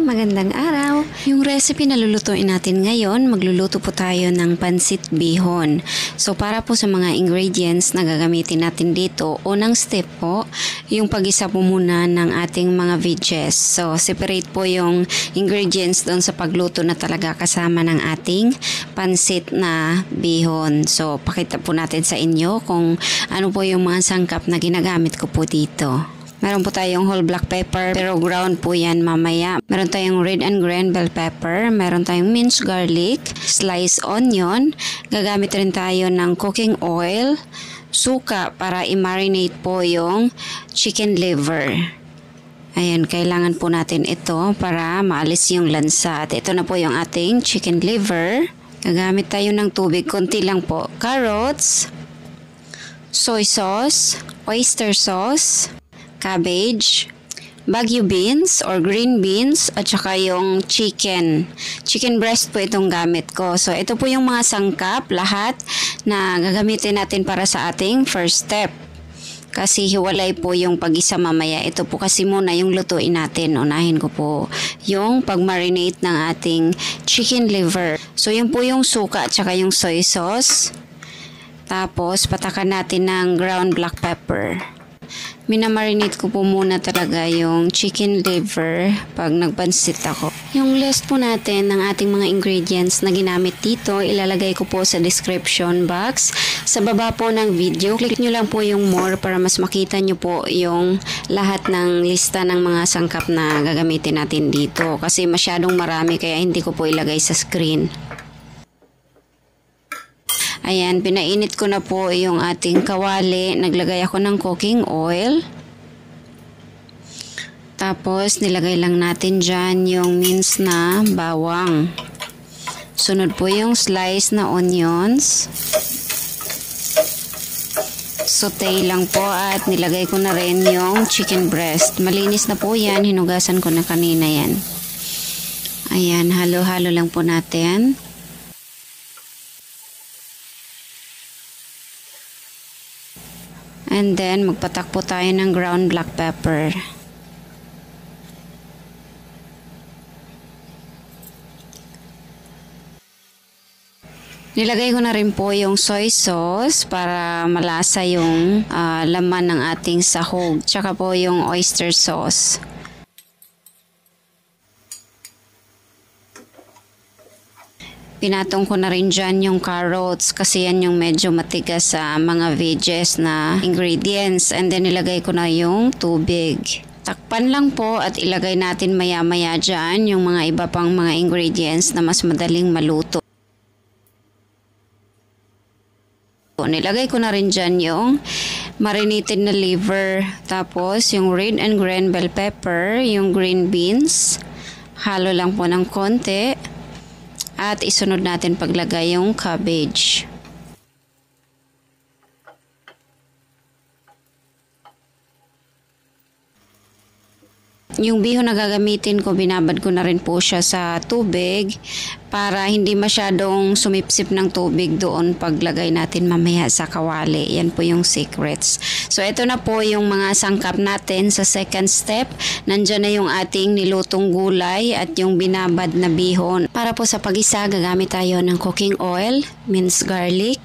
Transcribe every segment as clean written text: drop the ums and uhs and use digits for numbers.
magandang araw. Yung recipe na lulutuin natin ngayon, magluluto po tayo ng pansit bihon. So para po sa mga ingredients na gagamitin natin dito, unang step po, yung pag-isa po muna ng ating mga veggies. So separate po yung ingredients doon sa pagluto na talaga kasama ng ating pansit na bihon. So pakita po natin sa inyo kung ano po yung mga sangkap na ginagamit ko po dito. Meron po tayong whole black pepper, pero ground po yan mamaya. Meron tayong red and green bell pepper. Meron tayong minced garlic, sliced onion. Gagamit rin tayo ng cooking oil, suka para i-marinate po yung chicken liver. Ayan, kailangan po natin ito para maalis yung lansa. At ito na po yung ating chicken liver. Gagamit tayo ng tubig, konti lang po. Carrots, soy sauce, oyster sauce, cabbage, Baguio beans or green beans, at saka yung chicken breast po itong gamit ko. So ito po yung mga sangkap lahat na gagamitin natin para sa ating first step. Kasi hiwalay po yung pag-isa mamaya. Ito po kasi muna yung lutuin natin. Unahin ko po yung pag-marinate ng ating chicken liver. So yun po yung suka at saka yung soy sauce. Tapos patakan natin ng ground black pepper. Minamarinate ko po muna talaga yung chicken liver pag nagpansit ako. Yung list po natin ng ating mga ingredients na ginamit dito, ilalagay ko po sa description box. Sa baba po ng video, click nyo lang po yung more para mas makita nyo po yung lahat ng lista ng mga sangkap na gagamitin natin dito. Kasi masyadong marami kaya hindi ko po ilagay sa screen. Ayan, pinainit ko na po yung ating kawali. Naglagay ako ng cooking oil. Tapos, nilagay lang natin dyan yung minced na bawang. Sunod po yung slice na onions. Saute lang po at nilagay ko na rin yung chicken breast. Malinis na po yan. Hinugasan ko na kanina yan. Ayan, halo-halo lang po natin. And then, magpatak po tayo ng ground black pepper. Nilagay ko na rin po yung soy sauce para malasa yung laman ng ating sahog. Tsaka po yung oyster sauce. Pinatong ko na rin dyan yung carrots kasi yan yung medyo matigas sa mga veggies na ingredients. And then nilagay ko na yung tubig. Takpan lang po at ilagay natin maya-maya dyan yung mga iba pang mga ingredients na mas madaling maluto. Nilagay ko na rin dyan yung marinated na liver. Tapos yung red and green bell pepper, yung green beans. Halo lang po ng konti. At isunod natin paglagay yung cabbage. Yung bihon na gagamitin ko, binabad ko na rin po siya sa tubig para hindi masyadong sumipsip ng tubig doon paglagay natin mamaya sa kawali. Yan po yung secrets. So ito na po yung mga sangkap natin sa second step. Nandyan na yung ating nilutong gulay at yung binabad na bihon. Para po sa pag-isa, gagamit tayo ng cooking oil, minced garlic,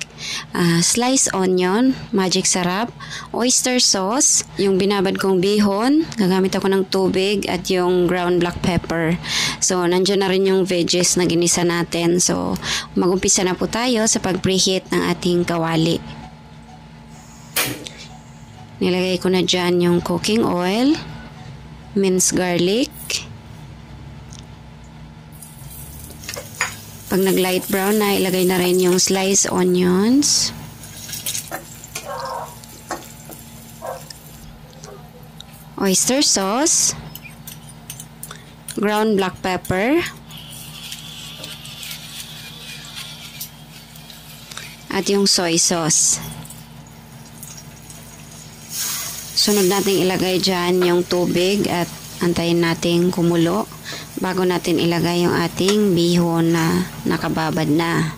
sliced onion, magic sarap, oyster sauce, yung binabad kong bihon, gagamit ako ng tubig at yung ground black pepper. So, nandiyan na rin yung veggies na ginisa natin. So, mag-umpisa na po tayo sa pag-preheat ng ating kawali. Nilagay ko na dyan yung cooking oil, minced garlic. Pag nag-light brown na, ilagay na rin yung sliced onions. Oyster sauce. Ground black pepper. At yung soy sauce. Sunod natin ilagay dyan yung tubig at antayin natin kumulo bago natin ilagay yung ating bihon na nakababad na.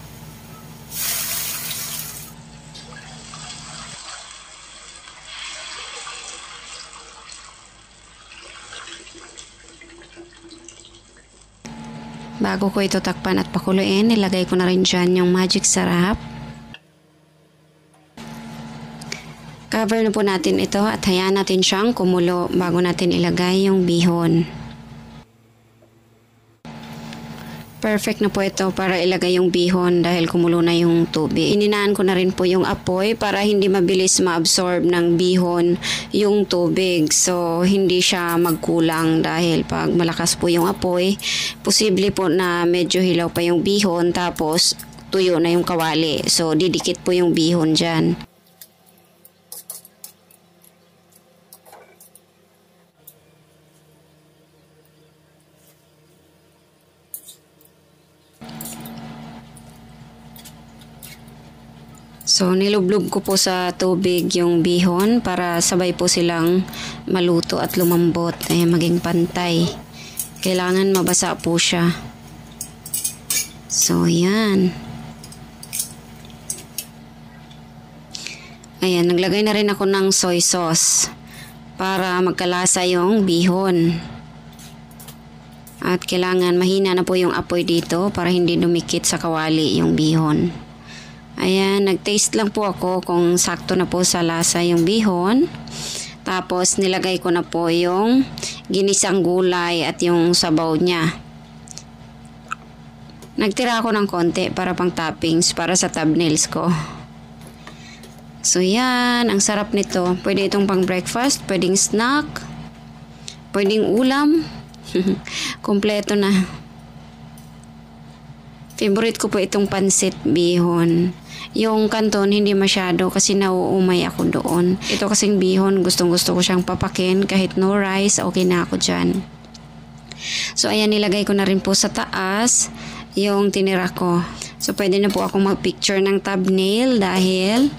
bago ko ito takpan at pakuluin, nilagay ko na rin dyan yung magic sarap. Cover na po natin ito at hayaan natin siyang kumulo bago natin ilagay yung bihon. Perfect na po ito para ilagay yung bihon dahil kumulo na yung tubig. Ininaan ko na rin po yung apoy para hindi mabilis ma-absorb ng bihon yung tubig. So, hindi siya magkulang dahil pag malakas po yung apoy, posible po na medyo hilaw pa yung bihon tapos tuyo na yung kawali. So, didikit po yung bihon dyan. So, nilublob ko po sa tubig yung bihon para sabay po silang maluto at lumambot, maging pantay. Kailangan mabasa po siya. So, yan. Ayan, naglagay na rin ako ng soy sauce para magkalasa yung bihon. At kailangan mahina na po yung apoy dito para hindi dumikit sa kawali yung bihon. Ayan, nag-taste lang po ako kung sakto na po sa lasa yung bihon. Tapos nilagay ko na po yung ginisang gulay at yung sabaw niya. Nagtira ako ng konti para pang toppings para sa thumbnails ko. So yan, ang sarap nito. Pwede itong pang breakfast, pwedeng snack, pwedeng ulam. Kompleto na. Favorite ko po itong pansit bihon. Yung kanton hindi masyado kasi nauumay ako doon. Ito kasing bihon, gustong gusto ko siyang papakin kahit no rice, okay na ako dyan. So ayan, nilagay ko na rin po sa taas yung tinira ko. So pwede na po akong mag-picture ng thumbnail dahil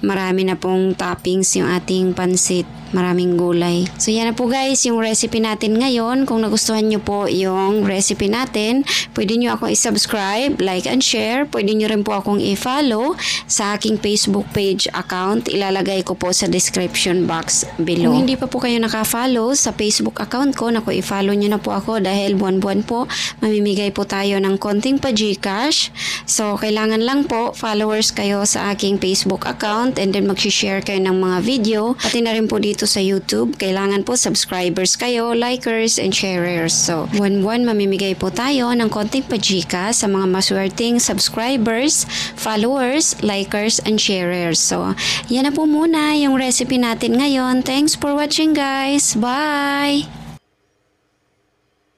marami na pong toppings yung ating pansit. Maraming gulay. So yan na po guys yung recipe natin ngayon. Kung nagustuhan nyo po yung recipe natin, pwede nyo akong i-subscribe, like and share. Pwede nyo rin po akong i-follow sa aking Facebook page account. Ilalagay ko po sa description box below. Kung hindi pa po kayo naka-follow sa Facebook account ko, naku, i-follow nyo na po ako dahil buwan-buwan po mamimigay po tayo ng konting pa-Gcash. So kailangan lang po followers kayo sa aking Facebook account and then mag-share kayo ng mga video. Pati na rin po dito sa YouTube, kailangan po subscribers kayo, likers, and sharers. So, buwan-buwan mamimigay po tayo ng konting pajika sa mga maswerteng subscribers, followers, likers, and sharers. So, yan na po muna yung recipe natin ngayon. Thanks for watching guys. Bye!